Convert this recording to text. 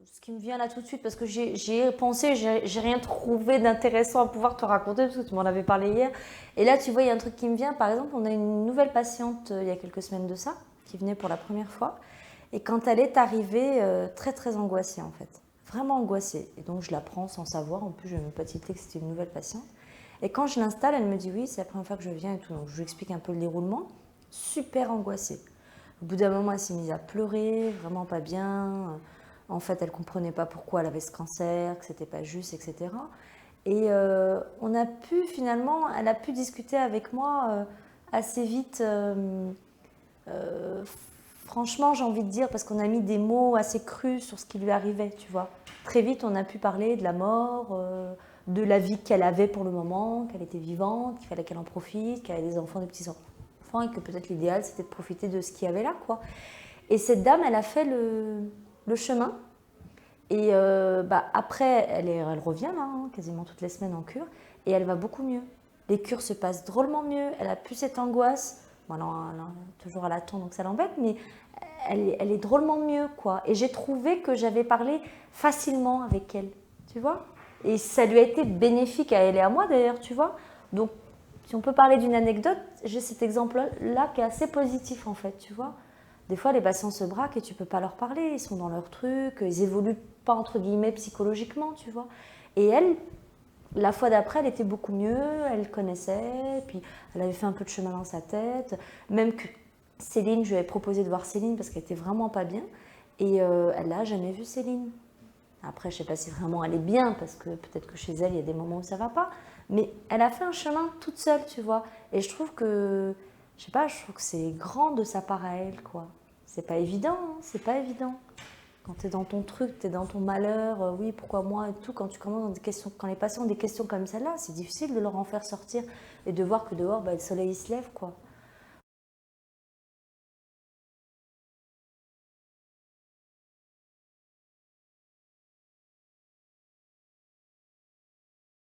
Ce qui me vient là tout de suite, parce que j'ai pensé, j'ai rien trouvé d'intéressant à pouvoir te raconter, parce que tu m'en avais parlé hier. Et là, tu vois, il y a un truc qui me vient. Par exemple, on a une nouvelle patiente il y a quelques semaines de ça, qui venait pour la première fois. Et quand elle est arrivée, très très angoissée en fait. Vraiment angoissée. Et donc je la prends sans savoir. En plus, je ne même pas tilté que c'était une nouvelle patiente. Et quand je l'installe, elle me dit oui, c'est la première fois que je viens et tout. Donc je lui explique un peu le déroulement. Super angoissée. Au bout d'un moment, elle s'est mise à pleurer, vraiment pas bien. En fait, elle comprenait pas pourquoi elle avait ce cancer, que c'était pas juste, etc. Et on a pu finalement, elle a pu discuter avec moi assez vite. Euh, Franchement, j'ai envie de dire, parce qu'on a mis des mots assez crus sur ce qui lui arrivait, tu vois. Très vite, on a pu parler de la mort, de la vie qu'elle avait pour le moment, qu'elle était vivante, qu'il fallait qu'elle en profite, qu'elle avait des enfants, des petits-enfants, et que peut-être l'idéal, c'était de profiter de ce qu'il y avait là, quoi. Et cette dame, elle a fait le chemin. Et après, elle revient là, hein, quasiment toutes les semaines en cure, et elle va beaucoup mieux. Les cures se passent drôlement mieux, elle a plus cette angoisse. Bon, elle a toujours à l'attendre, donc ça l'embête, mais elle est drôlement mieux, quoi. Et j'ai trouvé que j'avais parlé facilement avec elle, tu vois. Et ça lui a été bénéfique à elle et à moi d'ailleurs, tu vois. Donc, si on peut parler d'une anecdote, j'ai cet exemple-là qui est assez positif en fait, tu vois. Des fois, les patients se braquent et tu peux pas leur parler, ils sont dans leur truc, ils évoluent pas entre guillemets psychologiquement, tu vois. Et elle, la fois d'après, elle était beaucoup mieux, elle connaissait, puis elle avait fait un peu de chemin dans sa tête. Même que Céline, je lui avais proposé de voir Céline parce qu'elle était vraiment pas bien. Et elle n'a jamais vu Céline. Après, je sais pas si vraiment elle est bien, parce que peut-être que chez elle, il y a des moments où ça va pas. Mais elle a fait un chemin toute seule, tu vois. Et je trouve que, je sais pas, je trouve que c'est grand de sa part à elle, quoi. C'est pas évident, hein, c'est pas évident. Quand tu es dans ton truc, tu es dans ton malheur, oui, pourquoi moi et tout, quand tu commences dans des questions, quand les patients ont des questions comme celle-là, c'est difficile de leur en faire sortir et de voir que dehors, bah, le soleil il se lève, quoi.